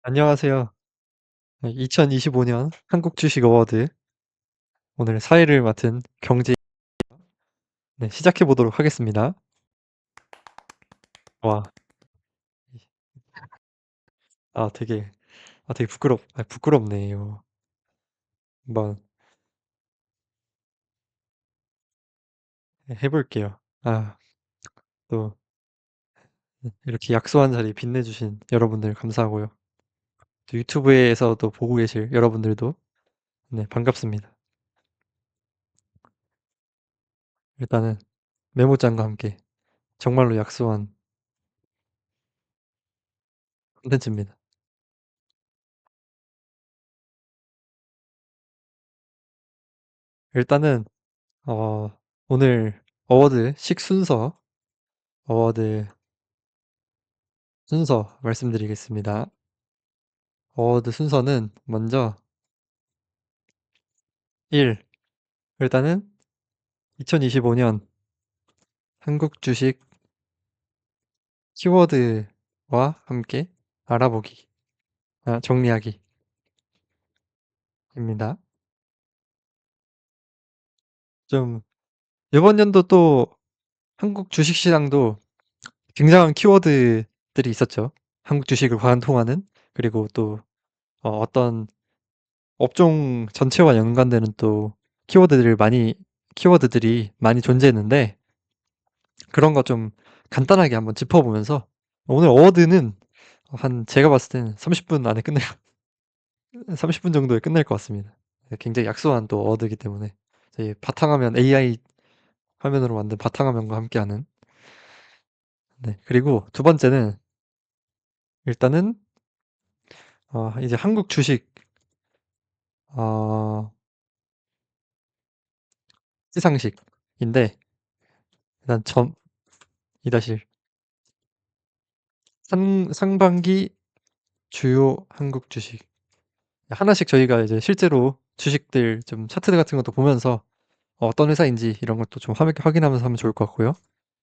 안녕하세요. 2025년 한국 주식 어워드 오늘 사회를 맡은 경제 네, 시작해 보도록 하겠습니다. 와, 아 되게 되게 부끄럽네요. 한번 해 볼게요. 또 이렇게 약소한 자리 빛내 주신 여러분들 감사하고요. 또 유튜브에서도 보고 계실 여러분들도 네, 반갑습니다. 일단은 메모장과 함께 정말로 약소한 콘텐츠입니다. 일단은 어 오늘 어워드 순서 말씀드리겠습니다. 어워드 순서는 먼저 1. 일단은 2025년 한국 주식 키워드와 함께 알아보기, 정리하기입니다. 좀 이번 연도 또 한국 주식 시장도 굉장한 키워드들이 있었죠. 한국 주식을 관통하는 그리고 또 어떤 업종 전체와 연관되는 또 키워드들이 많이 존재했는데 그런 거 좀 간단하게 한번 짚어보면서 오늘 어워드는 제가 봤을 때는 30분 안에 끝낼 30분 정도에 끝날 것 같습니다. 네, 굉장히 약소한 또 어워드이기 때문에 저희 바탕화면 AI 화면으로 만든 바탕화면과 함께하는 네, 그리고 두 번째는 일단은 이제 한국 주식 어, 시상식인데 일단 점 2-1 상반기 주요 한국 주식 하나씩 저희가 이제 실제로 주식들 좀 차트 같은 것도 보면서 어떤 회사인지 이런 것도 좀 확인하면서 하면 좋을 것 같고요.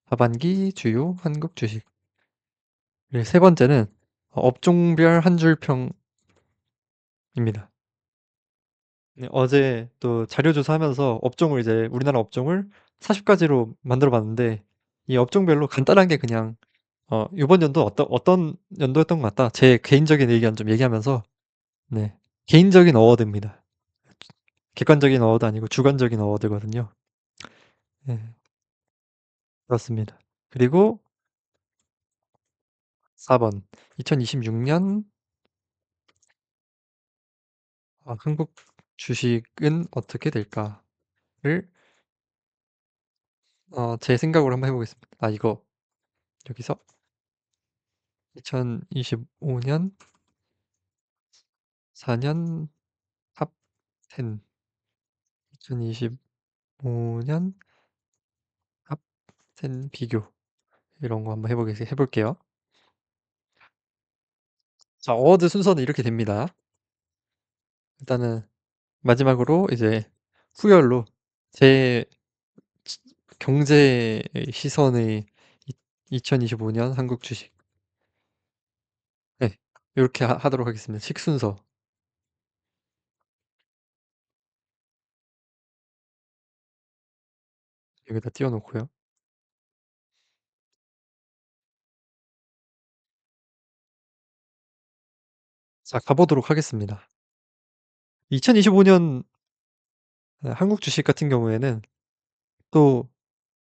하반기 주요 한국 주식. 그리고 세 번째는 업종별 한 줄 평입니다. 네, 어제 또 자료 조사하면서 우리나라 업종을 40가지로 만들어 봤는데 이 업종별로 간단하게 그냥 이번 연도 어떤 연도였던 것 같다. 제 개인적인 의견 좀 얘기하면서 네, 개인적인 어워드입니다. 객관적인 어워드 아니고 주관적인 어워드거든요. 네, 그렇습니다. 그리고 4번 2026년 한국 주식은 어떻게 될까를 제 생각으로 한번 해보겠습니다. 이거 여기서 2025년 4년 탑10 2025년 탑10 비교 이런 거 한번 해볼게요. 자, 어워드 순서는 이렇게 됩니다. 일단은 마지막으로 이제 후열로 제 경제의 시선의 2025년 한국 주식 네, 이렇게 하도록 하겠습니다. 식순서 여기다 띄워놓고요. 자, 가보도록 하겠습니다. 2025년 한국 주식 같은 경우에는 또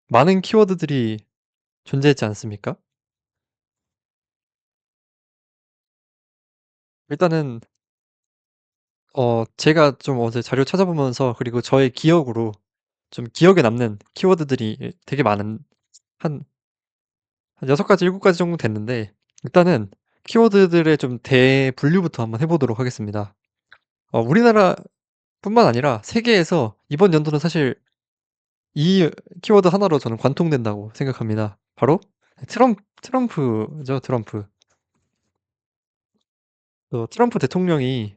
많은 키워드들이 존재했지 않습니까? 일단은 제가 좀 어제 자료 찾아보면서 그리고 저의 기억으로 좀 기억에 남는 키워드들이 되게 많은 한 6가지, 7가지 정도 됐는데 일단은 키워드들의 좀 대분류부터 한번 해 보도록 하겠습니다. 우리나라뿐만 아니라 세계에서 이번 연도는 사실 이 키워드 하나로 저는 관통된다고 생각합니다. 바로 트럼프죠, 트럼프. 트럼프 대통령이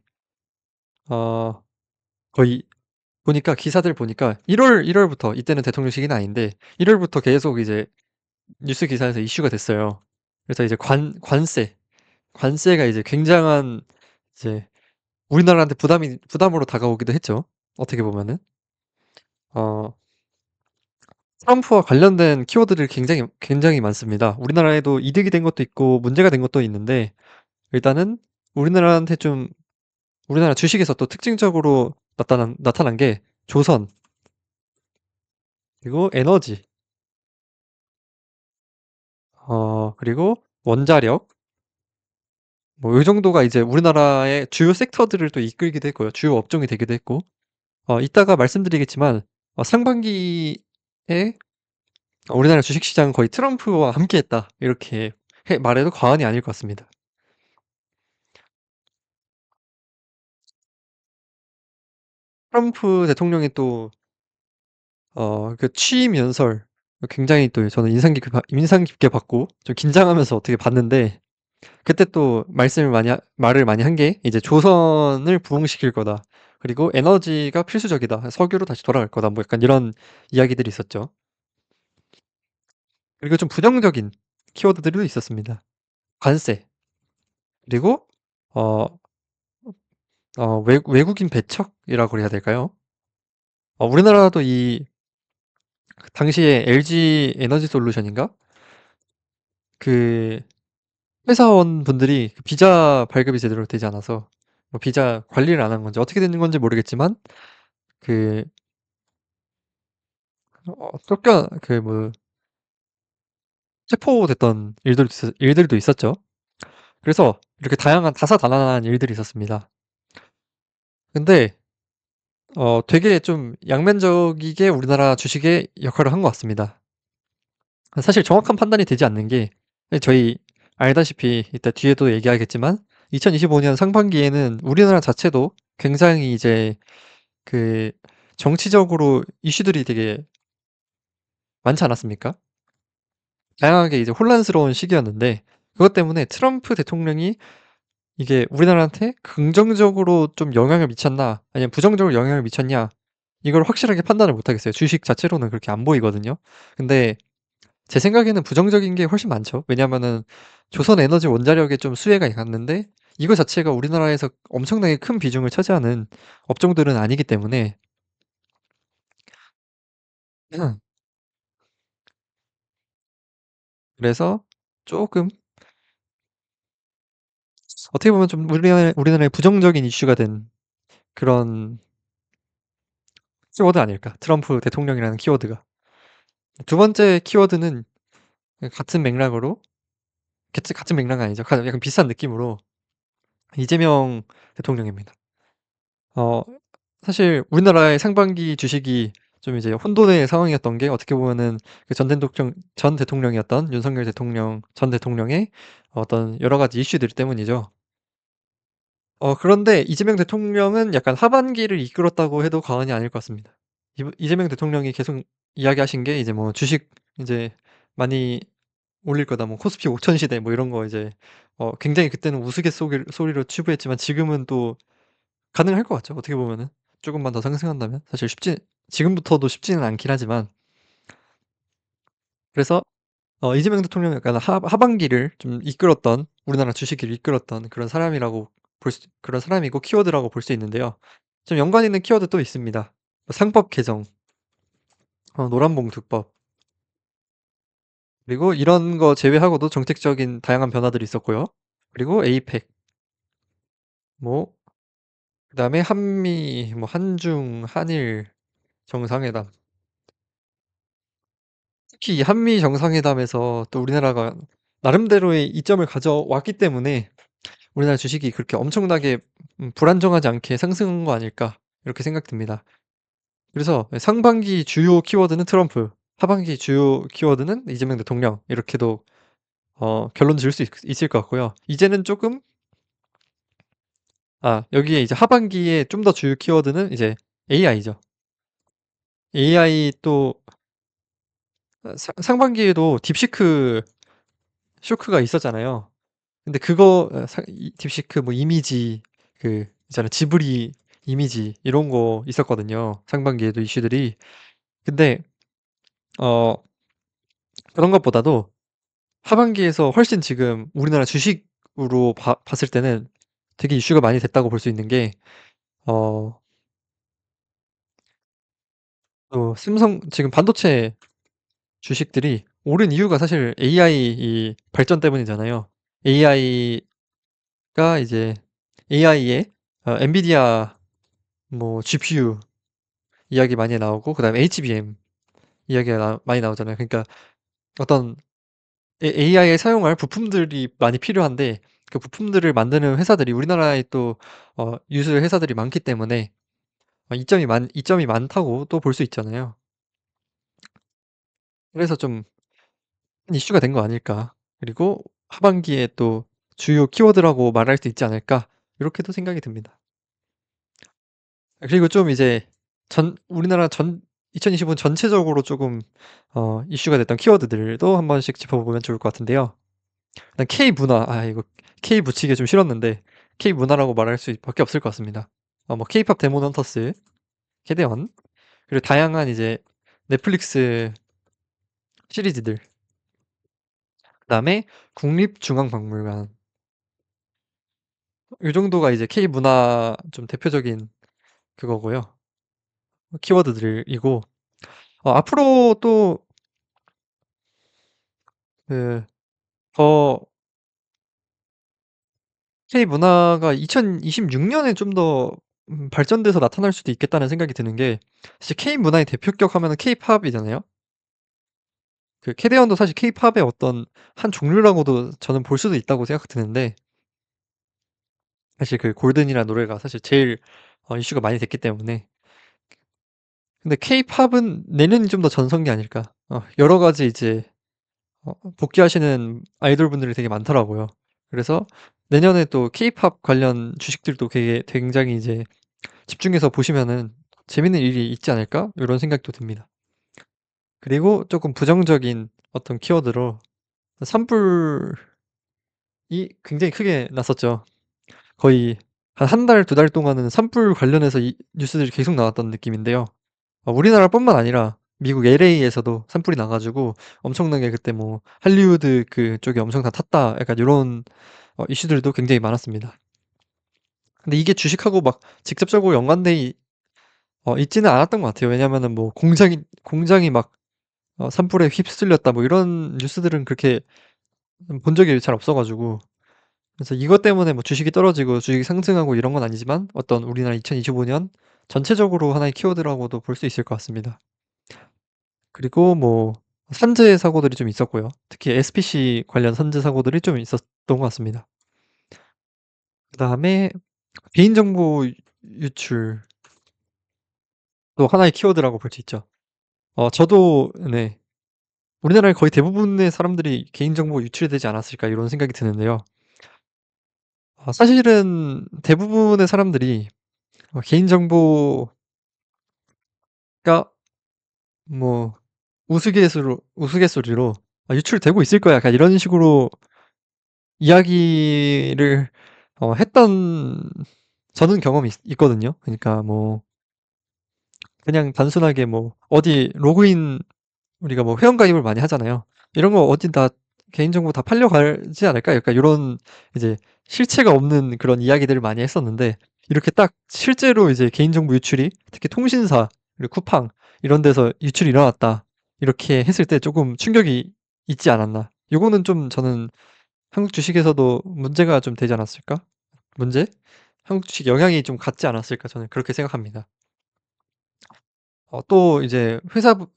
어 거의 보니까 기사들 보니까 1월부터 이때는 대통령 시기는 아닌데 1월부터 계속 이제 뉴스 기사에서 이슈가 됐어요. 그래서 이제 관세 관세가 이제 굉장한 이제 우리나라한테 부담으로 다가오기도 했죠. 어떻게 보면은. 어 트럼프와 관련된 키워드들이 굉장히 많습니다. 우리나라에도 이득이 된 것도 있고 문제가 된 것도 있는데 일단은 우리나라한테 좀 우리나라 주식에서 또 특징적으로 나타난 게 조선 그리고 에너지 그리고 원자력 뭐 요 정도가 이제 우리나라의 주요 섹터들을 또 이끌기도 했고요. 주요 업종이 되기도 했고 이따가 말씀드리겠지만 상반기에 우리나라 주식시장은 거의 트럼프와 함께했다. 이렇게 말해도 과언이 아닐 것 같습니다. 트럼프 대통령이 또 그 취임 연설 굉장히 또 저는 인상 깊게 봤고 좀 긴장하면서 어떻게 봤는데 그때 또 말을 많이 한 게 이제 "조선을 부흥시킬 거다. 그리고 에너지가 필수적이다. 석유로 다시 돌아갈 거다." 뭐 약간 이런 이야기들이 있었죠. 그리고 좀 부정적인 키워드들도 있었습니다. 관세 그리고 어 외국인 배척이라고 해야 될까요? 우리나라도 그 당시에 LG 에너지 솔루션인가? 그 회사원분들이 그 비자 발급이 제대로 되지 않아서 뭐 비자 관리를 안 한 건지 어떻게 된 건지 모르겠지만 그 쫓겨 뭐 체포됐던 일들도 있었죠. 그래서 이렇게 다사다난한 일들이 있었습니다. 근데 되게 좀 양면적이게 우리나라 주식에 역할을 한 것 같습니다. 사실 정확한 판단이 되지 않는 게 저희 알다시피 이따 뒤에도 얘기하겠지만 2025년 상반기에는 우리나라 자체도 굉장히 이제 그 정치적으로 이슈들이 되게 많지 않았습니까? 다양하게 이제 혼란스러운 시기였는데 그것 때문에 트럼프 대통령이 이게 우리나라한테 긍정적으로 좀 영향을 미쳤나 아니면 부정적으로 영향을 미쳤냐 이걸 확실하게 판단을 못 하겠어요. 주식 자체로는 그렇게 안 보이거든요. 근데 제 생각에는 부정적인 게 훨씬 많죠. 왜냐하면은 조선 에너지 원자력에 좀 수혜가 갔는데 이거 자체가 우리나라에서 엄청나게 큰 비중을 차지하는 업종들은 아니기 때문에 그래서 조금 어떻게 보면 좀 우리나라의 부정적인 이슈가 된 그런 키워드 아닐까. 트럼프 대통령이라는 키워드가. 두 번째 키워드는 같은 맥락으로 같은 맥락은 아니죠. 약간 비슷한 느낌으로 이재명 대통령입니다. 어 사실 우리나라의 상반기 주식이 좀 이제 혼돈의 상황이었던 게 어떻게 보면은 그 전 대통령이었던 윤석열 대통령 전 대통령의 어떤 여러 가지 이슈들 때문이죠. 그런데 이재명 대통령은 약간 하반기를 이끌었다고 해도 과언이 아닐 것 같습니다. 이재명 대통령이 계속 이야기하신 게 이제 뭐 "주식 이제 많이 올릴 거다." 뭐 "코스피 5천 시대." 뭐 이런 거 이제 굉장히 그때는 우스갯소리로 치부했지만 지금은 또 가능할 것 같죠, 어떻게 보면은. 쪼금만 더 상승한다면. 사실 지금부터도 쉽지는 않긴 하지만 그래서 이재명 대통령은 약간 하반기를 좀 이끌었던 우리나라 주식을 이끌었던 그런 사람이고 키워드라고 볼 수 있는데요. 좀 연관 있는 키워드 또 있습니다. 뭐 상법 개정, 노란봉투법 그리고 이런 거 제외하고도 정책적인 다양한 변화들이 있었고요. 그리고 에이펙 뭐 그다음에 한미 뭐 한중, 한일 정상회담 특히 이 한미 정상회담에서 또 우리나라가 나름대로의 이점을 가져왔기 때문에 '우리나라 주식이 그렇게 엄청나게 불안정하지 않게 상승한 거 아닐까.' 이렇게 생각됩니다. 그래서 상반기 주요 키워드는 트럼프, 하반기 주요 키워드는 이재명 대통령 이렇게도 결론 지을 수 있을 것 같고요. 이제는 쪼끔 여기에 이제 하반기에 좀 더 주요 키워드는 이제 AI죠. AI 또 상반기에도 딥시크 쇼크가 있었잖아요. 근데 그거 이 딥시크 뭐 이미지 있잖아요. 지브리 이미지 이런 거 있었거든요, 상반기에도 이슈들이. 근데 어 그런 것보다도 하반기에서 훨씬 지금 우리나라 주식 으로 봐 봤을 때는 되게 이슈가 많이 됐다고 볼 수 있는 게 어 삼성 지금 반도체 주식들이 오른 이유가 사실 AI 이 발전 때문이잖아요. AI가 이제 AI에 엔비디아 뭐 GPU 이야기 많이 나오고 그다음에 HBM 이야기가 많이 나오잖아요. 그러니까 어떤 AI에 사용할 부품들이 많이 필요한데 그 부품들을 만드는 회사들이 우리나라에 또 유수 회사들이 많기 때문에 이점이 많다고 또 볼 수 있잖아요. 그래서 좀 이슈가 된 거 아닐까. 그리고 '하반기에 또 주요 키워드라고 말할 수 있지 않을까.' 요렇게도 생각이 듭니다. 그리고 좀 이제 우리나라 2025년 전체적으로 쪼금 이슈가 됐던 키워드들도 한 번씩 짚어보면 좋을 것 같은데요. 일단 K 문화. 이거 K 붙이기가 좀 싫었는데 K 문화라고 말할 수 밖에 없을 것 같습니다. 뭐 케이팝 데몬 헌터스, 캐대언, 그리고 다양한 이제 넷플릭스 시리즈들, 그다음에 국립중앙박물관, 요 정도가 이제 K 문화 좀 대표적인 그거고요. 키워드들이고 앞으로 또 그 더 K 문화가 2026 년에 좀 더 발전돼서 나타날 수도 있겠다는 생각이 드는 게, 사실 K 문화의 대표격 하면은 K-팝이잖아요. 그 캐대언도 사실 K-팝의 어떤 한 종류라고도 저는 볼 수도 있다고 생각드는데, 사실 그 골든이라는 노래가 사실 제일 이슈가 많이 됐기 때문에. 근데 K-팝은 내년이 좀 더 전성기 아닐까. 여러 가지 이제 복귀하시는 아이돌분들이 되게 많더라고요. 그래서 내년에 또 K-팝 관련 주식들도 되게 굉장히 이제 집중해서 보시면은 '재밌는 일이 있지 않을까?' 요런 생각도 듭니다. 그리고 쪼끔 부정적인 어떤 키워드로 산불이 굉장히 크게 났었죠. 거의 한 달, 두 달 동안은 산불 관련해서 이 뉴스들이 계속 나왔던 느낌인데요. 우리나라뿐만 아니라 미국 LA에서도 산불이 나 가지고 엄청나게 그때 뭐 "할리우드 그쪽이 엄청 다 탔다." 약간 요런 이슈들도 굉장히 많았습니다. 근데 이게 주식하고 막 직접적으로 연관돼 있지는 않았던 것 같아요. 왜냐하면은 뭐 공장이 막 산불에 휩쓸렸다 뭐 이런 뉴스들은 그렇게 본 적이 잘 없어 가지고. 그래서 이것 때문에 뭐 주식이 떨어지고 주식이 상승하고 이런 건 아니지만 어떤 우리나라 2025년 전체적으로 하나의 키워드라고도 볼 수 있을 것 같습니다. 그리고 뭐 산재 사고들이 좀 있었고요. 특히 SPC 관련 산재 사고들이 좀 있었던 것 같습니다. 그다음에 개인정보 유출도 하나의 키워드라고 볼 수 있죠. 저도 네. '우리나라의 거의 대부분의 사람들이 개인정보 유출이 되지 않았을까.' 이런 생각이 드는데요. 사실은 대부분의 사람들이 개인정보가 뭐 우스갯소리로 '유출되고 있을 거야.' 약간 이런 식으로 이야기를 했던 저는 경험이 있거든요. 그니까 뭐 그냥 단순하게 뭐 어디 로그인 우리가 뭐 회원가입을 많이 하잖아요. "이런 거 어디 다 개인정보 다 팔려가지 않을까?" 약간 요런 이제 실체가 없는 그런 이야기들을 많이 했었는데, 이렇게 딱 실제로 이제 개인정보 유출이 특히 통신사 그리고 쿠팡 이런 데서 "유출이 일어났다." 이렇게 했을 때 쪼금 충격이 있지 않았나. 요거는 좀 저는 '한국 주식에서도 문제가 좀 되지 않았을까?' 문제? '한국 주식에 영향이 좀 갔지 않았을까?' 저는 그렇게 생각합니다. 또 이제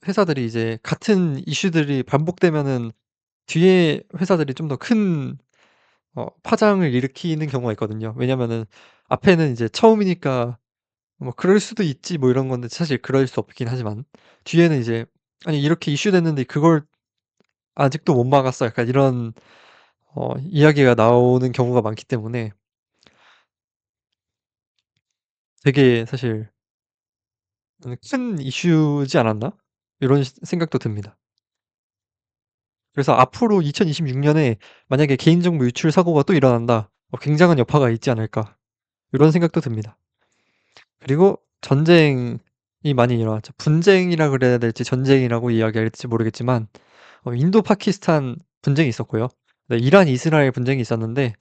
회사들이 이제 같은 이슈들이 반복되면은 뒤에 회사들이 좀 더 큰 파장을 일으키는 경우가 있거든요. 왜냐면은 앞에는 이제 처음이니까 뭐 '그럴 수도 있지.' 뭐 이런 건데 사실 그럴 수 없긴 하지만, 뒤에는 이제 '아니 이렇게 이슈됐는데 그걸 아직도 못 막았어.' 약간 이런 이야기가 나오는 경우가 많기 때문에 되게 사실 '큰 이슈지 않았나?' 이런 생각도 듭니다. 그래서 앞으로 2026 년에 만약에 '개인정보 유출 사고가 또 일어난다.' 굉장한 여파가 있지 않을까, 이런 생각도 듭니다. 그리고 전쟁이 많이 일어났죠. 분쟁이라 그래야 될지 전쟁이라고 이야기해야 될지 모르겠지만 인도 파키스탄 분쟁이 있었고요. 네, 이란 이스라엘 분쟁이 있었는데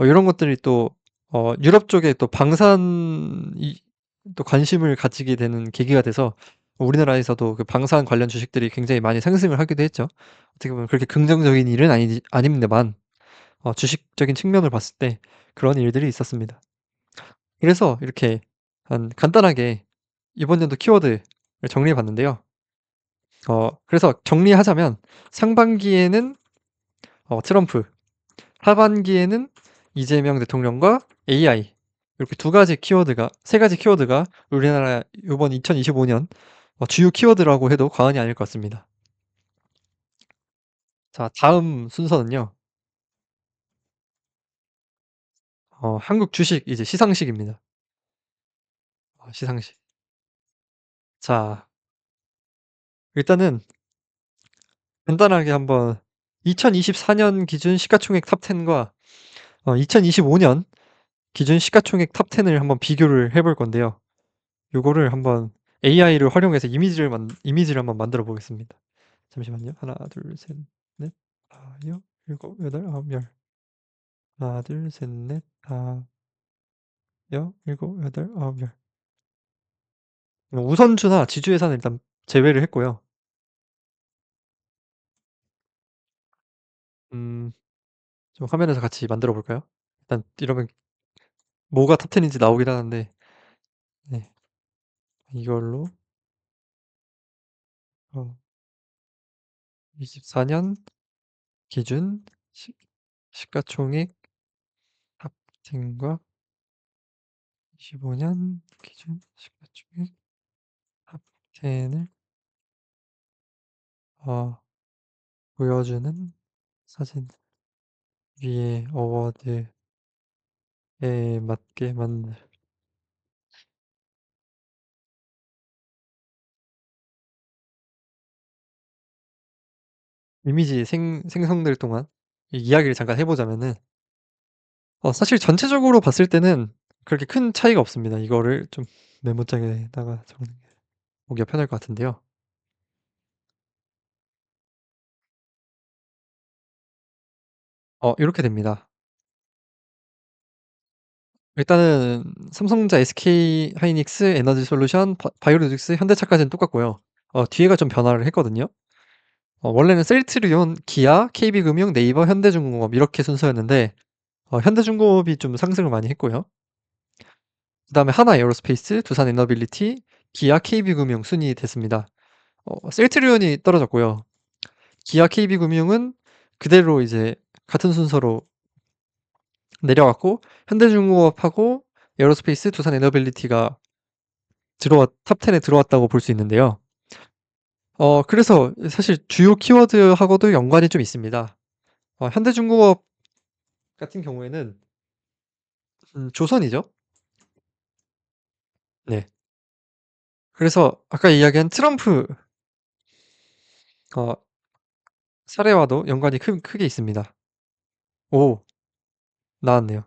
요런 것들이 또 유럽 쪽에 또 방산이 또 관심을 가지게 되는 계기가 돼서 우리나라에서도 그 방산 관련 주식들이 굉장히 많이 상승을 하기도 했죠. 어떻게 보면 그렇게 긍정적인 일은 아닙니다만 주식적인 측면을 봤을 때 그런 일들이 있었습니다. 그래서 이렇게 간단하게 이번 연도 키워드를 정리해 봤는데요. 그래서 정리하자면 상반기에는 트럼프, 하반기에는 이재명 대통령과 AI, 이렇게 두 가지 키워드가 세 가지 키워드가 우리나라 요번 2025년 주요 키워드라고 해도 과언이 아닐 것 같습니다. 자, 다음 순서는요. 한국 주식 이제 시상식입니다. 시상식. 자, 일단은 간단하게 한번 2024년 기준 시가총액 탑 10과 2025년 기준 시가총액 탑 10을 한번 비교를 해볼 건데요. 요거를 한번 AI를 활용해서 이미지를 한번 만들어 보겠습니다. 잠시만요. 하나, 둘, 셋, 넷, 다, 여, 일곱, 여덟, 아홉, 열. 하나, 둘, 셋, 넷, 다, 여, 일곱, 여덟, 아홉, 열. 우선주나 지주회사는 일단 제외를 했고요. 음, 좀 화면에서 같이 만들어 볼까요? 일단 이러면 뭐가 탑 10인지 나오긴 하는데, 네, 이걸로 24년 기준 시가총액 탑 10과 25년 기준 시가총액 탑 10을 보여주는 사진 위에 어워드에 맞게 만들 이미지 생성될 동안 이 이야기를 잠깐 해보자면은 사실 전체적으로 봤을 때는 그렇게 큰 차이가 없습니다. 이거를 좀 메모장에다가 적는 게 보기가 편할 것 같은데요. 이렇게 됩니다. 일단은 삼성전자, SK 하이닉스, 에너지솔루션, 바이오로직스, 현대차까지는 똑같고요. 뒤에가 좀 변화를 했거든요. 원래는 셀트리온, 기아, KB금융, 네이버, 현대중공업 이렇게 순서였는데 현대중공업이 좀 상승을 많이 했고요. 그다음에 하나에어로스페이스, 두산에너빌리티, 기아, KB금융 순이 됐습니다. 셀트리온이 떨어졌고요. 기아, KB금융은 그대로 이제 같은 순서로 내려갔고 현대중공업하고 에어로스페이스, 두산에너빌리티가 탑 10에 들어왔다고 볼 수 있는데요. 그래서 사실 주요 키워드하고도 연관이 좀 있습니다. 현대중공업 같은 경우에는 조선이죠. 네. 그래서 아까 이야기한 트럼프 어, 사례와도 연관이 크게 있습니다. 오, 나왔네요.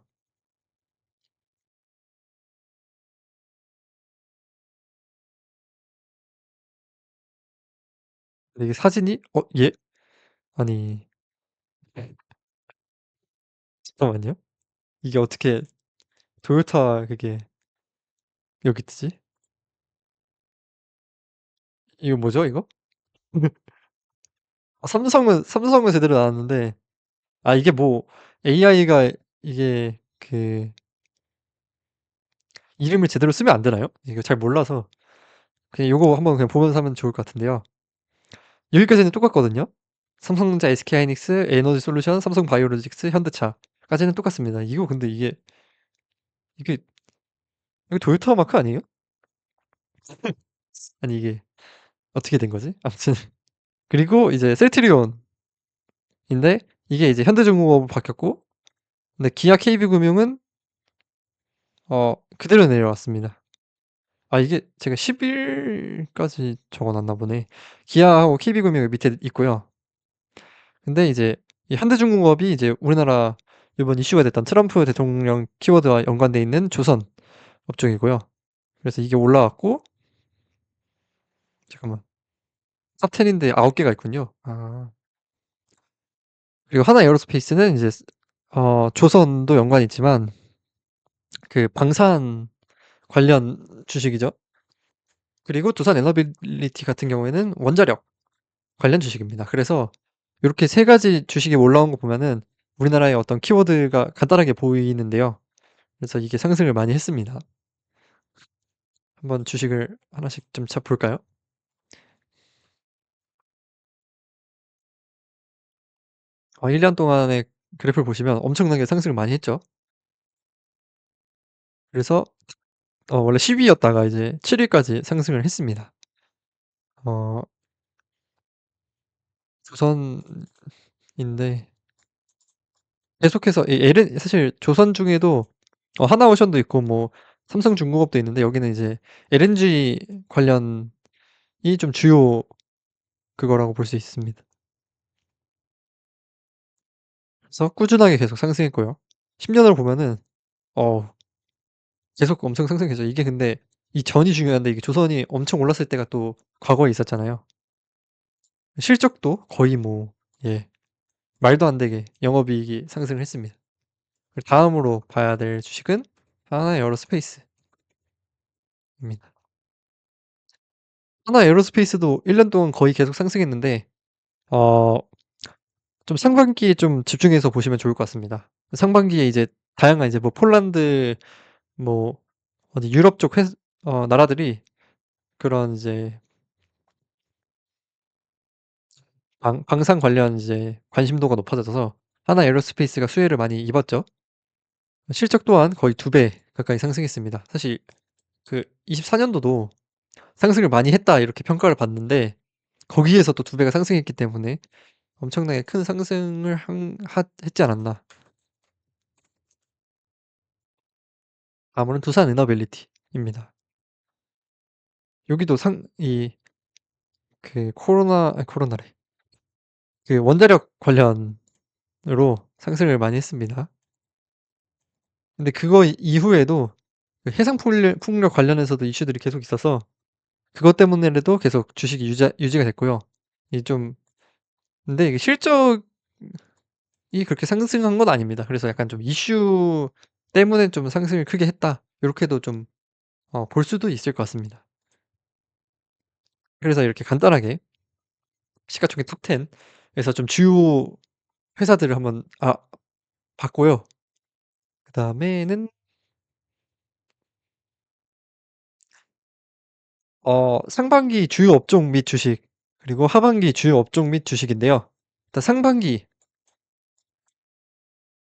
근데 이게 사진이 예? 아니 잠깐만요. 이게 어떻게 토요타 그게 여기 뜨지? 이거 뭐죠, 이거? 삼성은 제대로 나왔는데 이게 뭐 AI가 이게 그 이름을 제대로 쓰면 안 되나요? 이거 잘 몰라서 그냥 요거 한번 그냥 보면서 하면 좋을 것 같은데요. 여기까지는 똑같거든요. 삼성전자, SK하이닉스, 에너지솔루션, 삼성바이오로직스, 현대차까지는 똑같습니다. 이거 근데 이게 이거 토요타 마크 아니에요? 아니 이게 어떻게 된 거지? 아무튼 그리고 이제 셀트리온인데 이게 이제 현대중공업으로 바뀌었고 근데 기아 KB금융은 그대로 내려왔습니다. 이게 제가 10일까지 적어 놨나 보네. 기아하고 KB금융이 밑에 있고요. 근데 이제 이 현대중공업이 이제 우리나라 이번 이슈가 됐던 트럼프 대통령 키워드와 연관돼 있는 조선 업종이고요. 그래서 이게 올라왔고 잠깐만 탑 10인데 9개가 있군요. 그리고 하나 에어로스페이스는 이제 조선도 연관이 있지만 그 방산 관련 주식이죠. 그리고 두산 에너빌리티 같은 경우에는 원자력 관련 주식입니다. 그래서 요렇게 세 가지 주식이 올라온 거 보면은 우리나라의 어떤 키워드가 간단하게 보이는데요. 그래서 이게 상승을 많이 했습니다. 한번 주식을 하나씩 좀 볼까요? 1년 동안의 그래프를 보시면 엄청나게 상승을 많이 했죠. 그래서 원래 10 위였다가 이제 7 위까지 상승을 했습니다. 어 조선인데 계속해서 이 사실 조선 중에도 하나오션도 있고 뭐 삼성중공업도 있는데 여기는 이제 LNG 관련이 좀 주요 그거라고 볼 수 있습니다. 그래서 꾸준하게 계속 상승했고요. 10 년을 보면은 어 계속 엄청 상승했죠. 이게 근데 이 전이 중요한데 이게 조선이 엄청 올랐을 때가 또 과거에 있었잖아요. 실적도 거의 뭐 예 말도 안 되게 영업이익이 상승을 했습니다. 그리고 다음으로 봐야 될 주식은 하나에어로스페이스입니다. 하나에어로스페이스도 1년 동안 거의 계속 상승했는데 어 좀 상반기에 좀 집중해서 보시면 좋을 것 같습니다. 상반기에 이제 다양한 이제 뭐 폴란드 뭐 어디 유럽 쪽 나라들이 그런 이제 방산 관련 이제 관심도가 높아져서 하나에어로스페이스가 수혜를 많이 입었죠. 실적 또한 거의 2배 가까이 상승했습니다. 사실 그 24 년도도 '상승을 많이 했다.' 이렇게 평가를 받는데 거기에서 또 2 배가 상승했기 때문에 엄청나게 큰 상승을 한 하 했지 않았나. 다음으로는 두산에너빌리티입니다. 여기도 코로나래. 그 원자력 관련으로 상승을 많이 했습니다. 근데 그거 이후에도 그 해상 풍력 관련해서도 이슈들이 계속 있어서 그것 때문에라도 계속 주식이 유지가 됐고요. 이좀 근데 이게 실적이 그렇게 상승한 건 아닙니다. 그래서 약간 좀 '이슈 때문에 좀 상승을 크게 했다.' 요렇게도 좀 볼 수도 있을 것 같습니다. 그래서 이렇게 간단하게 시가총액 톱 10 에서 좀 주요 회사들을 한번 봤고요. 그다음에는 상반기 주요 업종 및 주식 그리고 하반기 주요 업종 및 주식인데요. 일단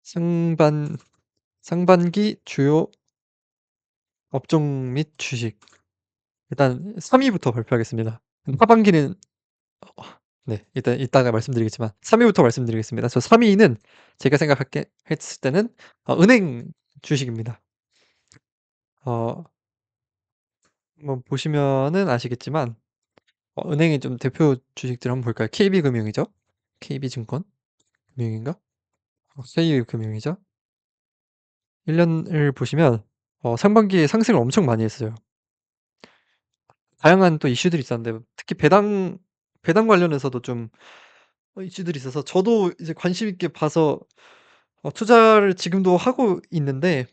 상반 상반기 주요 업종 및 주식 일단 3 위부터 발표하겠습니다. 하반기는 네 일단 이따가 말씀드리겠지만 3 위부터 말씀드리겠습니다. 3 위는 제가 생각할게 했을 때는 은행 주식입니다. 어 한번 보시면은 아시겠지만 은행의 좀 대표 주식들 한번 볼까요? KB금융이죠. KB증권 금융인가? K금융이죠. 1 년을 보시면 상반기에 상승을 엄청 많이 했어요. 다양한 또 이슈들이 있었는데 특히 배당 관련해서도 좀 이슈들이 있어서 저도 이제 관심 있게 봐서 투자를 지금도 하고 있는데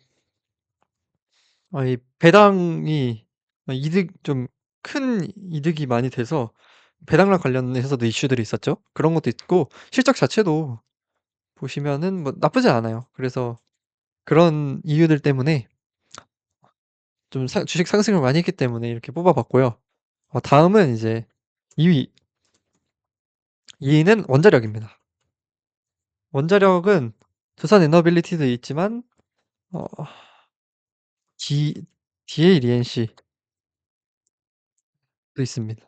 이 배당이 이득 좀 큰 이득이 많이 돼서 배당락 관련해서도 이슈들이 있었죠. 그런 것도 있고 실적 자체도 보시면은 뭐 나쁘지 않아요. 그래서 그런 이유들 때문에 좀 주식 상승을 많이 했기 때문에 이렇게 뽑아 봤고요. 다음은 이제 2 위. 2 위는 원자력입니다. 원자력은 두산 에너빌리티도 있지만 어 D DA리엔시도 있습니다.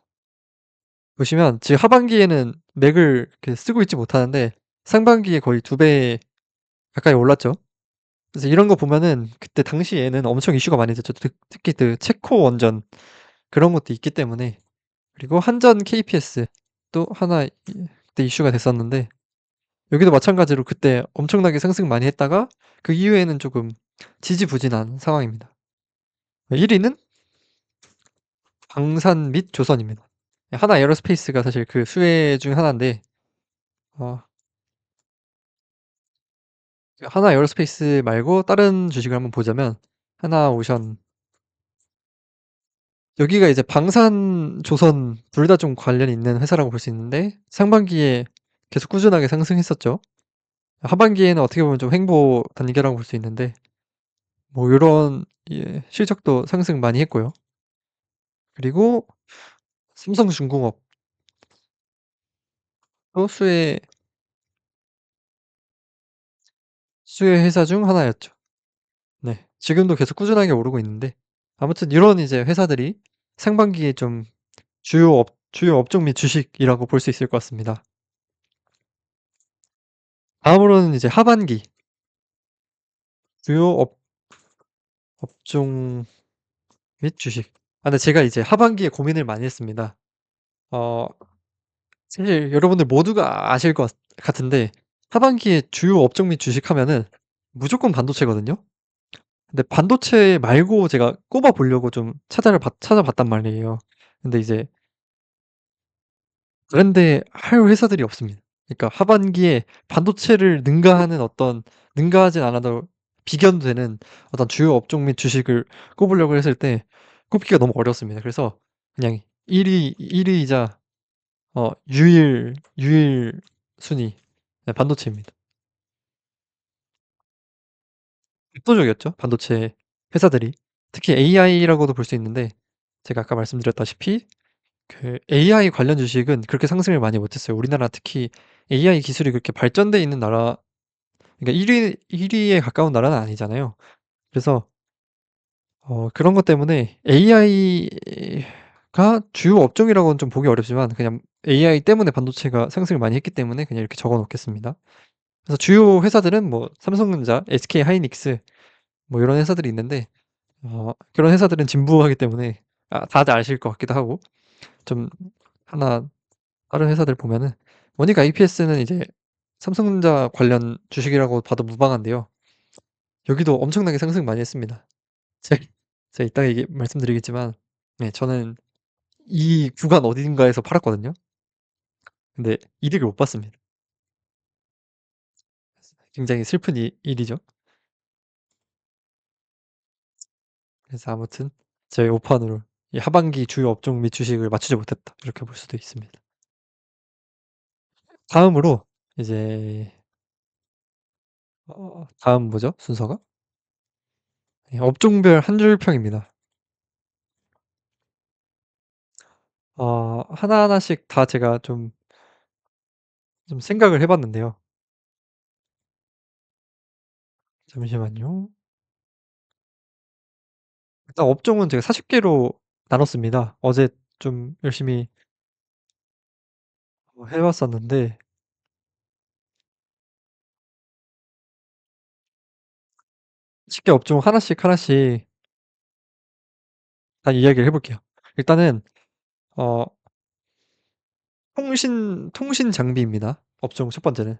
보시면 지금 하반기에는 맥을 이렇게 쓰고 있지 못하는데 상반기에 거의 2배 가까이 올랐죠. 그래서 이런 거 보면은 그때 당시에는 엄청 이슈가 많이 됐죠. 특히 그 체코 원전 그런 것도 있기 때문에 그리고 한전 KPS 또 하나 그때 이슈가 됐었는데 여기도 마찬가지로 그때 엄청나게 상승 많이 했다가 그 이후에는 조금 지지부진한 상황입니다. 1 위는 방산 및 조선입니다. 하나에어로스페이스가 사실 그 수혜 중 하나인데 어 하나 에어로스페이스 말고 다른 주식을 한번 보자면 하나오션, 여기가 이제 방산조선 둘 다 좀 관련이 있는 회사라고 볼 수 있는데 상반기에 계속 꾸준하게 상승했었죠. 하반기에는 어떻게 보면 좀 횡보 단계라고 볼 수 있는데 뭐 요런 예 실적도 상승 많이 했고요. 그리고 삼성중공업도 수혜 회사 중 하나였죠. 네. 지금도 계속 꾸준하게 오르고 있는데 아무튼 이런 이제 회사들이 상반기에 좀 주요 업종 및 주식이라고 볼 수 있을 것 같습니다. 다음으로는 이제 하반기 주요 업종 및 주식. 근데 제가 이제 하반기에 고민을 많이 했습니다. 어 사실 여러분들 모두가 아실 것 같은데 하반기에 주요 업종 및 주식 하면은 무조건 반도체거든요. 근데 반도체 말고 제가 꼽아 보려고 좀 찾아봤단 말이에요. 근데 이제 다른데 할 회사들이 없습니다. 그러니까 하반기에 반도체를 능가하진 않아도 비견되는 어떤 주요 업종 및 주식을 꼽으려고 했을 때 꼽기가 너무 어렵습니다. 그래서 그냥 1 위이자 유일 순위, 네, 반도체입니다. 압도적이었죠, 반도체 회사들이. 특히 AI라고도 볼 수 있는데 제가 아까 말씀드렸다시피 그 AI 관련 주식은 그렇게 상승을 많이 못했어요. 우리나라 특히 AI 기술이 그렇게 발전돼 있는 나라, 그러니까 1 위에 가까운 나라는 아니잖아요. 그래서 그런 것 때문에 AI가 주요 업종이라고는 좀 보기 어렵지만 그냥 AI 때문에 반도체가 상승을 많이 했기 때문에 그냥 이렇게 적어 놓겠습니다. 그래서 주요 회사들은 뭐 삼성전자, SK하이닉스 뭐 이런 회사들이 있는데 그런 회사들은 진부하기 때문에 다들 아실 것 같기도 하고 좀 하나 다른 회사들 보면은 원익 IPS는 이제 삼성전자 관련 주식이라고 봐도 무방한데요. 여기도 엄청나게 상승 많이 했습니다. 제 제가 이따가 말씀드리겠지만 네, 저는 이 구간 어딘가에서 팔았거든요. 근데 이득을 못 봤습니다. 굉장히 슬픈 일이죠. 그래서 아무튼 제 오판으로 이 하반기 주요 업종 및 주식을 맞추지 못했다, 이렇게 볼 수도 있습니다. 다음으로 이제 다음 뭐죠? 순서가? 예, 업종별 한 줄 평입니다. 하나하나씩 다 제가 좀 생각을 해 봤는데요. 잠시만요. 일단 업종은 제가 40 개로 나눴습니다. 어제 좀 열심히 해 봤었는데 40개 업종 하나씩 다 이야기를 해 볼게요. 일단은 어 통신 장비입니다. 업종 첫 번째는.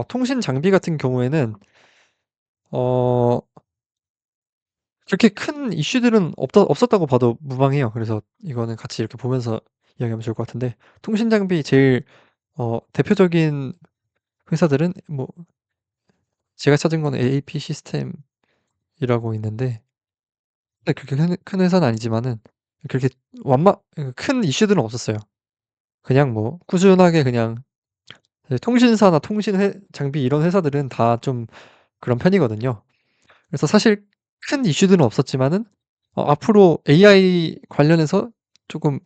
통신 장비 같은 경우에는 어 그렇게 큰 이슈들은 없었다고 봐도 무방해요. 그래서 이거는 같이 이렇게 보면서 이야기하면 좋을 것 같은데 통신 장비 제일 대표적인 회사들은 뭐 제가 찾은 거는 AP 시스템이라고 있는데 근데 그렇게 큰 회사는 아니지만은 그렇게 큰 이슈들은 없었어요. 그냥 뭐 꾸준하게 그냥 통신사나 통신 장비 이런 회사들은 다 좀 그런 편이거든요. 그래서 사실 큰 이슈들은 없었지만은 앞으로 AI 관련해서 쪼금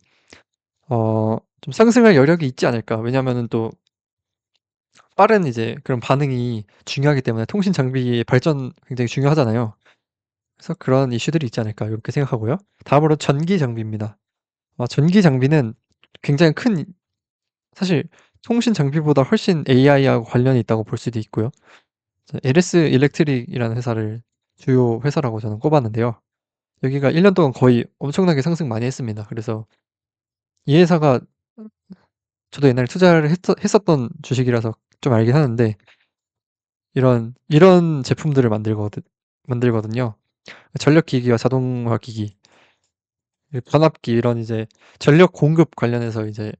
좀 상승할 여력이 있지 않을까. 왜냐하면은 또 빠른 이제 그런 반응이 중요하기 때문에 통신 장비의 발전 굉장히 중요하잖아요. 그래서 '그런 이슈들이 있지 않을까.' 요렇게 생각하고요. 다음으로 전기 장비입니다. 전기 장비는 굉장히 큰 사실 통신 장비보다 훨씬 AI하고 관련이 있다고 볼 수도 있고요. LS 일렉트릭이라는 회사를 주요 회사라고 저는 꼽았는데요. 여기가 1년 동안 거의 엄청나게 상승 많이 했습니다. 그래서 이 회사가 저도 옛날에 투자를 했었던 주식이라서 좀 알긴 하는데 이런 제품들을 만들거든요. 전력 기기와 자동화 기기, 변압기 이런 이제 전력 공급 관련해서 이제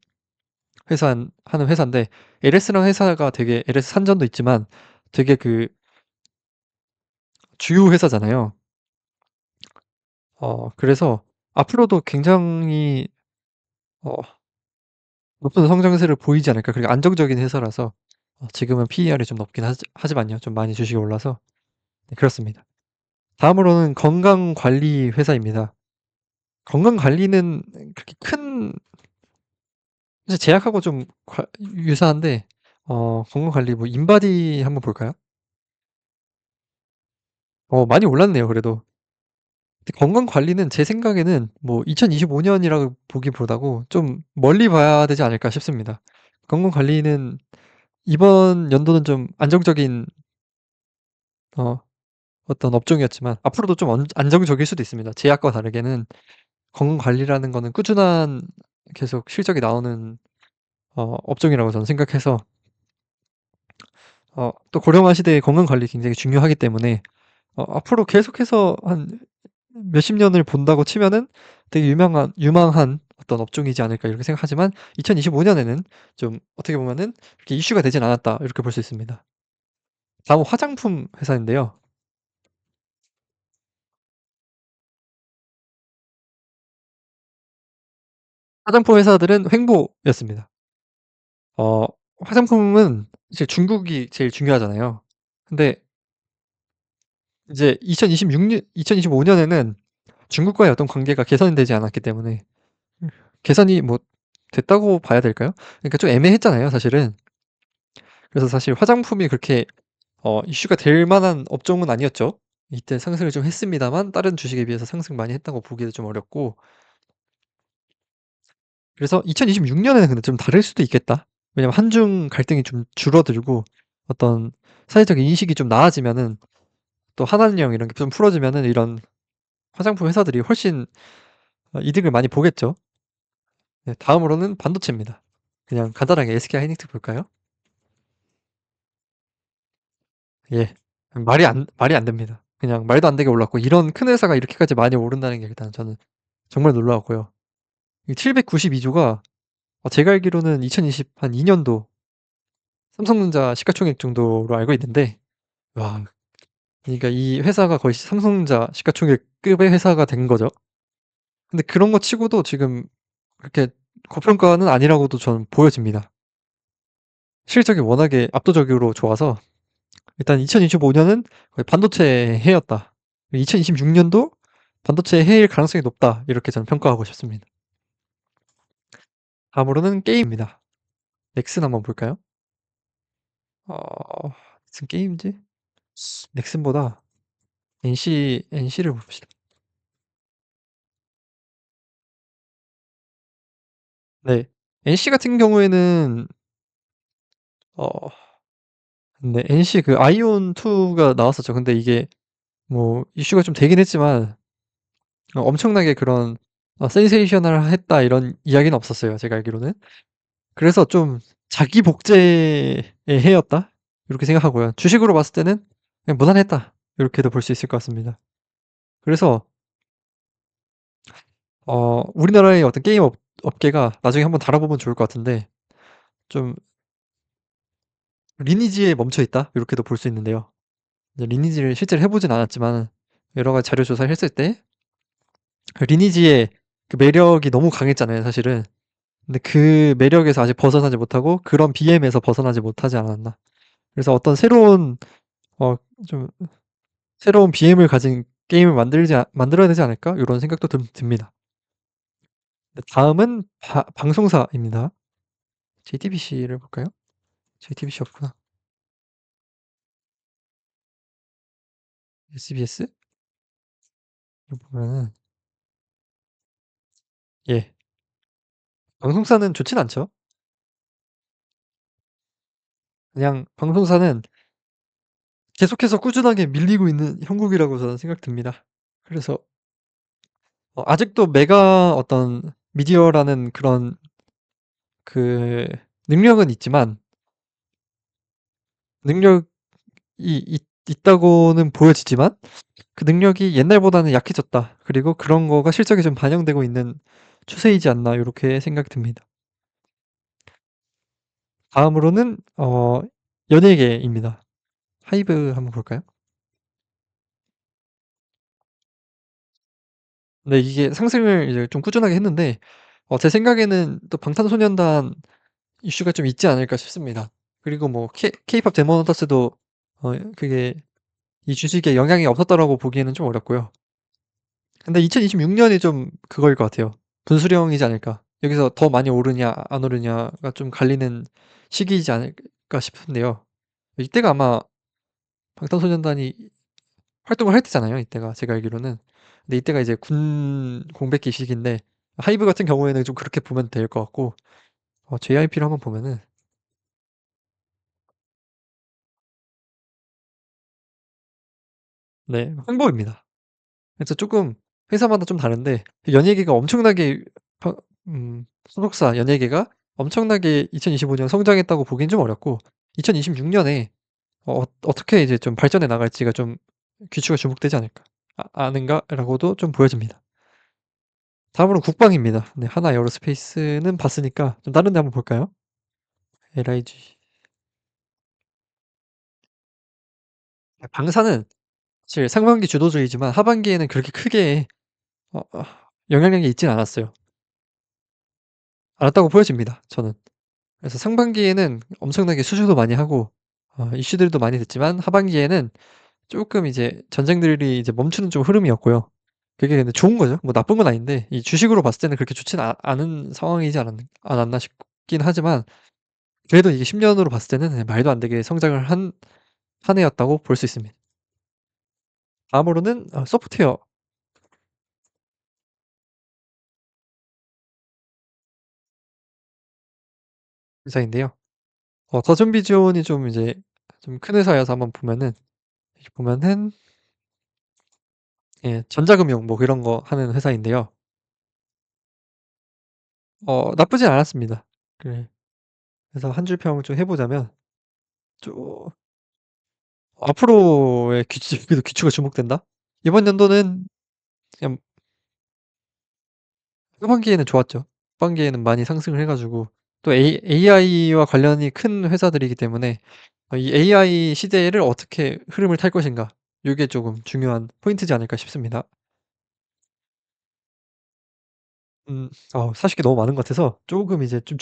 하는 회사인데 LS라는 회사가 되게 LS 산전도 있지만 되게 주요 회사잖아요. 그래서 앞으로도 굉장히 어 높은 성장세를 보이지 않을까. 그리고 안정적인 회사라서 지금은 PER이 좀 높긴 하지만요. 좀 많이 주식이 올라서 네 그렇습니다. 다음으로는 건강관리 회사입니다. 건강관리는 그렇게 큰 사실 제약하고 좀 유사한데 건강관리 뭐 인바디 한번 볼까요? 많이 올랐네요 그래도. 근데 건강관리는 제 생각에는 뭐 2025 년이라고 보기보다고 좀 멀리 봐야 되지 않을까 싶습니다. 건강관리는 이번 연도는 좀 안정적인 어 어떤 업종이었지만 앞으로도 좀 안정적일 수도 있습니다. 제약과 다르게는 건강관리라는 거는 꾸준한 계속 실적이 나오는 업종이라고 저는 생각해서 또 고령화 시대에 건강관리 굉장히 중요하기 때문에 앞으로 계속해서 한 몇십 년을 본다고 치면은 되게 유망한 어떤 업종이지 않을까 이렇게 생각하지만 2025 년에는 좀 어떻게 보면은 그렇게 이슈가 되진 않았다 이렇게 볼 수 있습니다. 다음은 화장품 회사인데요. 화장품 회사들은 횡보였습니다. 어 화장품은 이제 중국이 제일 중요하잖아요. 근데 이제 2025 년에는 중국과의 어떤 관계가 개선되지 않았기 때문에 개선이 뭐 됐다고 봐야 될까요? 그러니까 좀 애매했잖아요 사실은. 그래서 사실 화장품이 그렇게 이슈가 될 만한 업종은 아니었죠. 이때 상승을 좀 했습니다만 다른 주식에 비해서 상승 많이 했다고 보기도 좀 어렵고 그래서 2026 년에는 근데 좀 다를 수도 있겠다. 왜냐면 한중 갈등이 좀 줄어들고 어떤 사회적 인식이 좀 나아지면은 또 한한령 이런 게 좀 풀어지면은 이런 화장품 회사들이 훨씬 이득을 많이 보겠죠. 네 다음으로는 반도체입니다. 그냥 간단하게 SK 하이닉스 볼까요? 예. 말이 안 됩니다. 그냥 말도 안 되게 올랐고 이런 큰 회사가 이렇게까지 많이 오른다는 게 일단 저는 정말 놀라웠고요. 이 792 조가 제가 알기로는 2022 년도 삼성전자 시가총액 정도로 알고 있는데 와 그러니까 이 회사가 거의 삼성전자 시가총액급의 회사가 된 거죠. 근데 그런 거 치고도 지금 그렇게 고평가는 아니라고도 저는 보여집니다. 실적이 워낙에 압도적으로 좋아서 일단 2025 년은 거의 반도체의 해였다. 2026 년도 반도체의 해일 가능성이 높다. 이렇게 저는 평가하고 싶습니다. 다음으로는 게임입니다. 넥슨 한번 볼까요? 무슨 게임이지? 넥슨보다 NC를 봅시다. 네. NC 같은 경우에는 어 네 NC 그 아이온 2가 나왔었죠. 근데 이게 뭐 이슈가 좀 되긴 했지만 엄청나게 그런 센세이셔널했다 이런 이야기는 없었어요, 제가 알기로는. 그래서 좀 '자기 복제의 해였다.' 이렇게 생각하고요. 주식으로 봤을 때는 그냥 '무난했다.' 요렇게도 볼 수 있을 것 같습니다. 그래서 우리나라의 어떤 게임 업계가 나중에 한번 다뤄보면 좋을 것 같은데 좀 '리니지에 멈춰 있다.' 요렇게도 볼 수 있는데요. 이제 리니지를 실제로 해 보진 않았지만 여러 가지 자료 조사를 했을 때 그 리니지의 그 매력이 너무 강했잖아요 사실은. 근데 그 매력에서 아직 벗어나지 못하고 그런 BM에서 벗어나지 못하지 않았나. 그래서 어떤 어 좀 '새로운 BM을 가진 게임을 만들어야 되지 않을까?' 요런 생각도 좀 듭니다. 네 다음은 방송사입니다. JTBC를 볼까요? JTBC 없구나. SBS? 여기 보면은 예. 방송사는 좋진 않죠. 그냥 방송사는 계속해서 꾸준하게 밀리고 있는 형국이라고 저는 생각됩니다. 그래서 아직도 메가 어떤 미디어라는 그런 그 능력은 있지만 능력이 있다고는 보여지지만 그 능력이 옛날보다는 약해졌다. 그리고 그런 거가 실적에 좀 반영되고 있는 추세이지 않나 요렇게 생각이 듭니다. 다음으로는 연예계입니다. 하이브 한번 볼까요? 네, 이게 상승을 이제 좀 꾸준하게 했는데 제 생각에는 또 방탄소년단 이슈가 좀 있지 않을까 싶습니다. 그리고 뭐 케이팝 데몬 헌터스도 그게 이 주식에 영향이 없었다라고 보기에는 좀 어렵고요. 근데 2026 년이 좀 그거일 것 같아요. 분수령이지 않을까. 여기서 더 많이 오르냐 안 오르냐가 좀 갈리는 시기이지 않을까 싶은데요. 이때가 아마 방탄소년단이 활동을 할 때잖아요, 이때가 제가 알기로는. 근데 이때가 이제 군 공백기 시기인데 하이브 같은 경우에는 좀 그렇게 보면 될 것 같고 JYP를 한번 보면은 네, 홍보입니다. 그래서 쪼끔 회사마다 좀 다른데 연예계가 엄청나게 파 소속사 연예계가 엄청나게 2025년 성장했다고 보기는 좀 어렵고 2026 년에 어떻게 이제 좀 발전해 나갈지가 좀 귀추가 주목되지 않을까 않은가라고도 좀 보여집니다. 다음으로 국방입니다. 네, 하나 에어로스페이스는 봤으니까 좀 다른 데 한번 볼까요? LIG. 방사는 사실 상반기 주도주의지만 하반기에는 그렇게 크게 어 어 영향력이 있진 않았어요. 않았다고 보여집니다, 저는. 그래서 상반기에는 엄청나게 수주도 많이 하고 이슈들도 많이 됐지만 하반기에는 쪼끔 이제 전쟁들이 이제 멈추는 좀 흐름이었고요. 그게 근데 좋은 거죠. 뭐 나쁜 건 아닌데 이 주식으로 봤을 때는 그렇게 좋지는 않은 상황이지 않았나 싶긴 하지만 그래도 이게 10 년으로 봤을 때는 말도 안 되게 성장을 한 해였다고 볼 수 있습니다. 다음으로는 소프트웨어 회사인데요. 더존 비전이 좀 이제 좀 큰 회사여서 한번 보면은 이렇게 보면은 예, 전자금융 뭐 이런 거 하는 회사인데요. 나쁘진 않았습니다. 그 그래서 한 줄 평 좀 해 보자면 좀 앞으로의 여기도 귀추가 주목된다. 이번 연도는 그냥 하반기에는 좋았죠. 후반기에는 많이 상승을 해 가지고 또 AI와 관련이 큰 회사들이기 때문에 이 AI 시대를 어떻게 흐름을 탈 것인가 요게 조금 중요한 포인트지 않을까 싶습니다. 40개 너무 많은 것 같아서 쪼금 이제 좀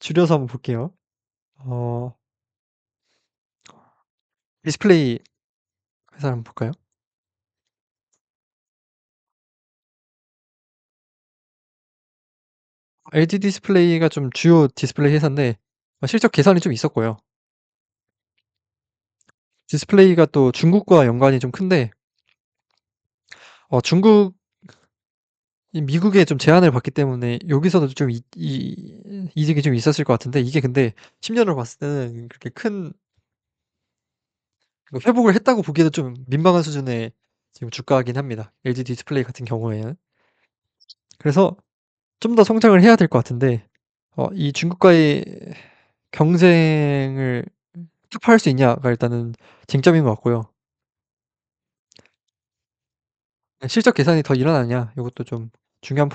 줄여서 한번 볼게요. 어 디스플레이 회사를 한번 볼까요? LG 디스플레이가 좀 주요 디스플레이 회사인데 실적 개선이 좀 있었고요. 디스플레이가 또 중국과 연관이 좀 큰데 중국이 미국에 좀 제한을 받기 때문에 여기서도 좀 이 이득이 좀 있었을 것 같은데 이게 근데 10 년으로 봤을 때는 그렇게 큰 회복을 했다고 보기에도 좀 민망한 수준의 지금 주가이긴 합니다, LG 디스플레이 같은 경우에는. 그래서 좀 더 성장을 해야 될 것 같은데 이 중국과의 경쟁을 타파할 수 있냐가 일단은 쟁점인 것 같고요. 실적 개선이 더 일어나냐 요것도 좀 중요한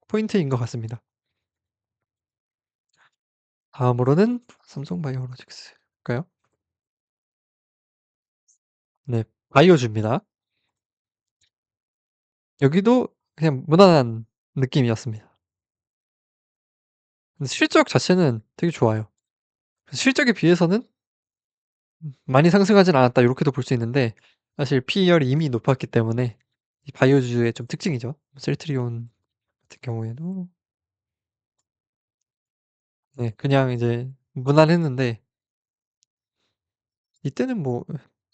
포인트인 것 같습니다. 다음으로는 삼성바이오로직스 볼까요? 네. 바이오주입니다. 여기도 그냥 무난한 느낌이었습니다. 근데 실적 자체는 되게 좋아요. 실적에 비해서는 '많이 상승하진 않았다.' 요렇게도 볼 수 있는데 사실 PER이 이미 높았기 때문에 이 바이오주의 좀 특징이죠. 셀트리온 같은 경우에도 네, 그냥 이제 무난했는데 이때는 뭐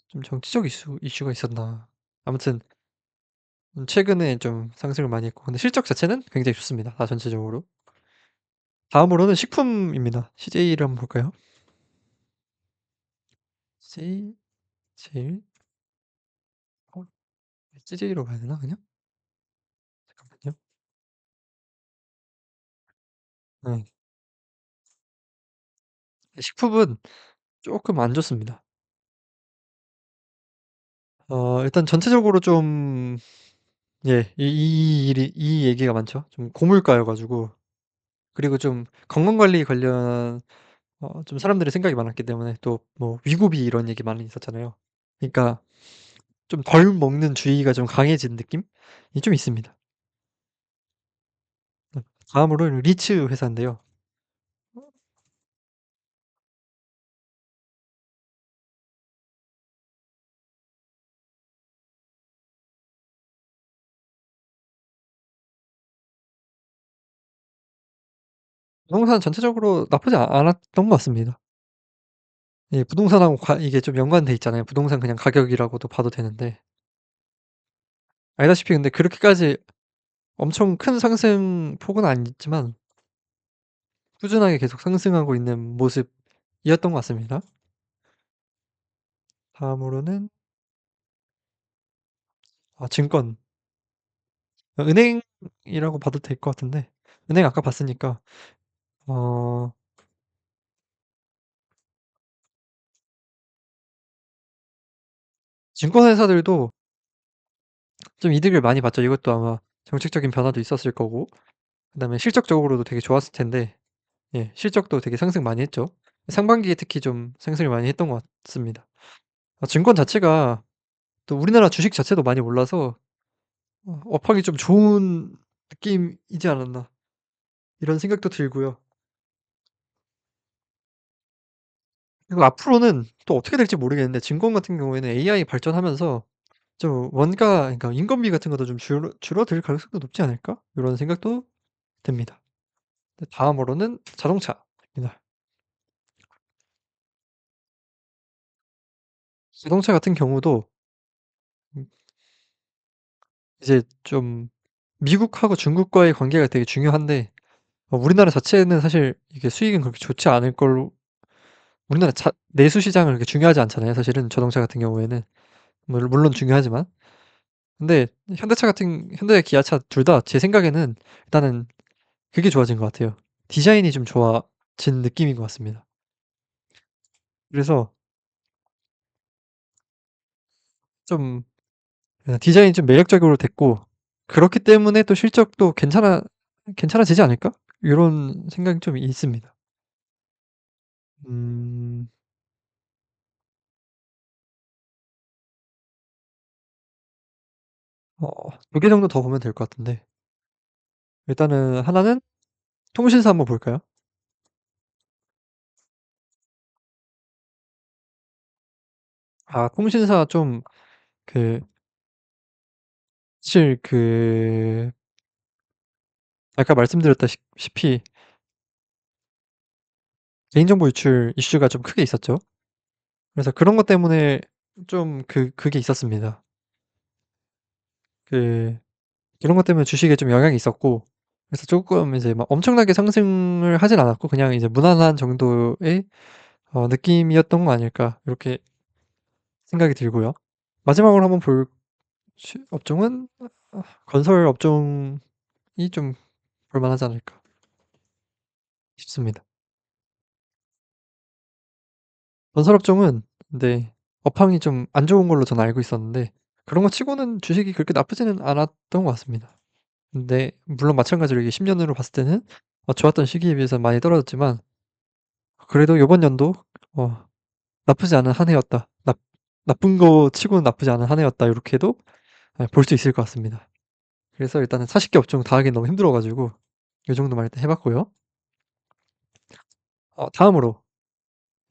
좀 정치적 이슈가 있었나. 아무튼 최근에 좀 상승을 많이 했고 근데 실적 자체는 굉장히 좋습니다, 다 전체적으로. 다음으로는 식품입니다. CJ를 한번 볼까요? CJ 제일 어 CJ로 가야 되나 그냥? 잠깐만요. 네. 식품은 쪼끔 안 좋습니다. 일단 전체적으로 좀 예, 이 얘기가 많죠. 좀 고물가여 가지고 그리고 좀 건강 관리 관련 좀 사람들의 생각이 많았기 때문에 또 뭐 위고비 이런 얘기 많이 있었잖아요. 그러니까 좀 덜 먹는 주의가 좀 강해진 느낌이 좀 있습니다. 다음으로는 리츠 회사인데요. 부동산 전체적으로 나쁘지 않았던 것 같습니다. 예, 부동산하고 이게 좀 연관돼 있잖아요. 부동산 그냥 가격이라고도 봐도 되는데 알다시피 근데 그렇게까지 엄청 큰 상승폭은 아니지만 꾸준하게 계속 상승하고 있는 모습이었던 것 같습니다. 다음으로는 증권, 은행이라고 봐도 될 것 같은데 은행 아까 봤으니까 어 증권 회사들도 좀 이득을 많이 봤죠. 이것도 아마 정책적인 변화도 있었을 거고 그다음에 실적적으로도 되게 좋았을 텐데 예, 실적도 되게 상승 많이 했죠. 상반기에 특히 좀 상승을 많이 했던 것 같습니다. 증권 자체가 또 우리나라 주식 자체도 많이 올라서 업황이 좀 좋은 느낌이지 않았나 이런 생각도 들고요. 그리고 앞으로는 또 어떻게 될지 모르겠는데 증권 같은 경우에는 AI 발전하면서 좀 원가 그러니까 인건비 같은 것도 좀 줄어들 가능성도 높지 않을까? 요런 생각도 듭니다. 네, 다음으로는 자동차입니다. 자동차 같은 경우도 음 이제 좀 미국하고 중국과의 관계가 되게 중요한데 우리나라 자체는 사실 이게 수익은 그렇게 좋지 않을 걸로 우리나라 내수 시장은 그렇게 중요하지 않잖아요 사실은 자동차 같은 경우에는. 물론 중요하지만. 근데 현대, 기아차 둘 다 제 생각에는 일단은 그게 좋아진 것 같아요. 디자인이 좀 좋아진 느낌인 것 같습니다. 그래서 좀 디자인이 좀 매력적으로 됐고 그렇기 때문에 또 '실적도 괜찮아지지 않을까?' 요런 생각이 좀 있습니다. 음. 2개 정도 더 보면 될 것 같은데 일단은 하나는 통신사 한번 볼까요? 통신사 좀 그 사실 아까 말씀드렸다시피 개인정보 유출 이슈가 좀 크게 있었죠. 그래서 그런 것 때문에 좀 그게 있었습니다. 그 그런 것 때문에 주식에 좀 영향이 있었고 그래서 쪼끔 이제 막 엄청나게 상승을 하진 않았고 그냥 이제 무난한 정도의 느낌이었던 거 아닐까 이렇게 생각이 들고요. 마지막으로 한번 볼 업종은 건설 업종이 좀 볼 만하지 않을까 싶습니다. 건설 업종은 네 업황이 좀 안 좋은 걸로 저는 알고 있었는데 그런 거 치고는 주식이 그렇게 나쁘지는 않았던 것 같습니다. 근데 물론 마찬가지로 이게 10 년으로 봤을 때는 좋았던 시기에 비해서 많이 떨어졌지만 그래도 요번 연도 어 '나쁘지 않은 한 해였다. 나쁜 거 치고는 나쁘지 않은 한 해였다.' 요렇게도 볼 수 있을 것 같습니다. 그래서 일단은 40개 업종 다 하긴 너무 힘들어 가지고 요 정도만 일단 해 봤고요. 다음으로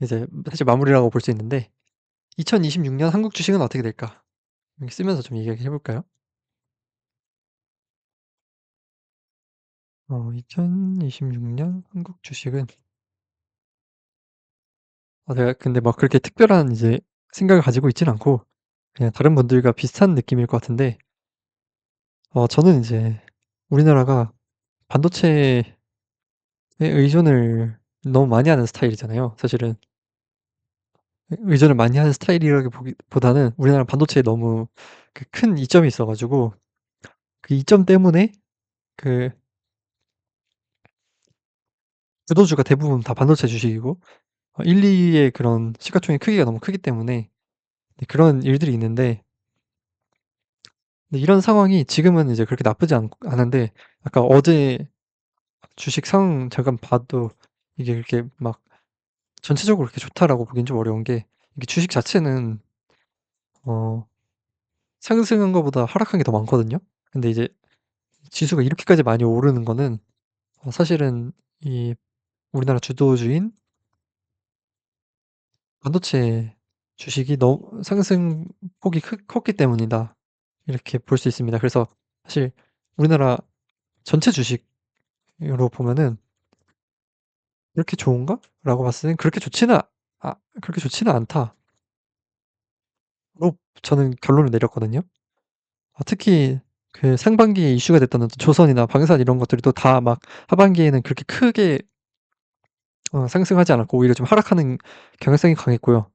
이제 사실 마무리라고 볼 수 있는데 2026년 한국 주식은 어떻게 될까? 이렇게 쓰면서 좀 이야기해 볼까요? 2026년 한국 주식은 제가 근데 막 그렇게 특별한 이제 생각을 가지고 있진 않고 그냥 다른 분들과 비슷한 느낌일 것 같은데 저는 이제 우리나라가 반도체에 의존을 너무 많이 하는 스타일이잖아요. 사실은 의존을 많이 하는 스타일이라기보다는 우리나라는 반도체에 너무 큰 이점이 있어 가지고 그 이점 때문에 그 주도주가 대부분 다 반도체 주식이고 1-2 위의 그런 시가총액 크기가 너무 크기 때문에 네 그런 일들이 있는데 근데 이런 상황이 지금은 이제 그렇게 나쁘지 않은데 아까 어제 주식 상황 잠깐 봐도 이게 그렇게 막 전체적으로 그렇게 좋다라고 보기엔 좀 어려운 게 이게 주식 자체는 어 상승한 거보다 하락한 게 더 많거든요. 근데 이제 지수가 이렇게까지 많이 오르는 거는 사실은 이 우리나라 주도주인 반도체 주식이 너무 상승폭이 컸기 때문이다. 이렇게 볼 수 있습니다. 그래서 사실 우리나라 전체 주식으로 보면은 '그렇게 좋은가?'라고 봤을 땐 그렇게 좋지는 않다.'로 저는 결론을 내렸거든요. 특히 그 상반기에 이슈가 됐던 어떤 조선이나 방산 이런 것들도 다 막 하반기에는 그렇게 크게 상승하지 않았고 오히려 좀 하락하는 경향성이 강했고요.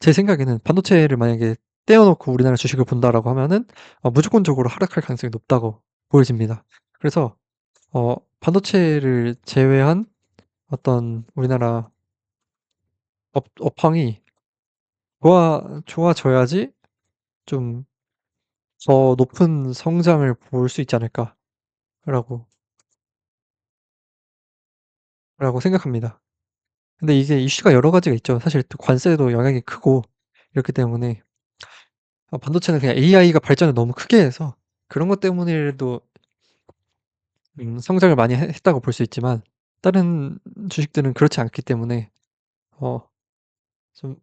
제 생각에는 반도체를 만약에 떼어 놓고 우리나라 주식을 본다라고 하면은 무조건적으로 하락할 가능성이 높다고 보여집니다. 그래서 반도체를 제외한 어떤 우리나라 업황이 좋아져야지 좀 더 높은 성장을 볼 수 있지 않을까라고 생각합니다. 근데 이게 이슈가 여러 가지가 있죠. 사실 또 관세도 영향이 크고 이렇기 때문에 반도체는 그냥 AI가 발전을 너무 크게 해서 그런 것 때문이라도 성장을 많이 했다고 볼 수 있지만 다른 주식들은 그렇지 않기 때문에 어 좀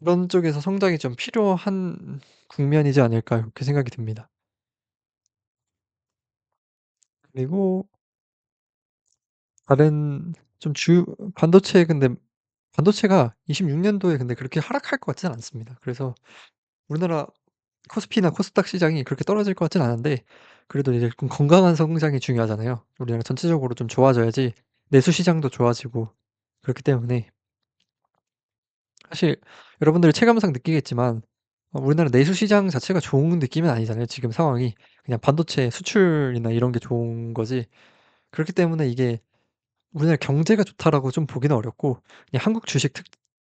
'그런 쪽에서 성장이 좀 필요한 국면이지 않을까.' 이렇게 생각이 듭니다. 그리고 다른 좀 반도체 근데 반도체가 26 년도에 근데 그렇게 하락할 것 같지는 않습니다. 그래서 우리나라 코스피나 코스닥 시장이 그렇게 떨어질 것 같진 않은데 그래도 이제 좀 건강한 성장이 중요하잖아요. 우리나라 전체적으로 좀 좋아져야지 내수 시장도 좋아지고 그렇기 때문에 사실 여러분들이 체감상 느끼겠지만 우리나라 내수 시장 자체가 좋은 느낌은 아니잖아요, 지금 상황이. 그냥 반도체 수출이나 이런 게 좋은 거지. 그렇기 때문에 이게 '우리나라 경제가 좋다.'라고 좀 보기는 어렵고 그냥 '한국 주식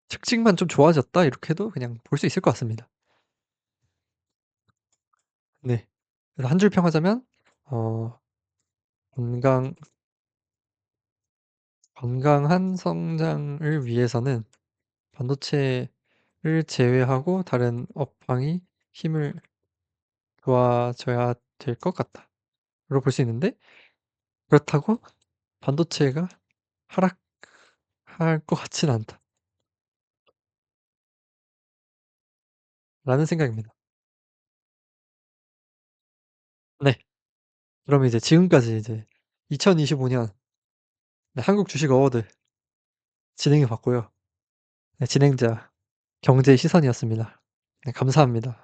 특징만 좀 좋아졌다.' 이렇게도 그냥 볼 수 있을 것 같습니다. 네. 그래서 한 줄 평하자면 어 건강 건강한 성장을 위해서는 반도체를 제외하고 다른 업황이 힘을 좋아져야 될 것 같다로 볼 수 있는데 그렇다고 반도체가 하락할 것 같지는 않다라는 생각입니다. 네. 그러면 이제 지금까지 이제 2025년 네 한국 주식 어워드 진행해 봤고요. 네 진행자 경제의 시선이었습니다. 네 감사합니다.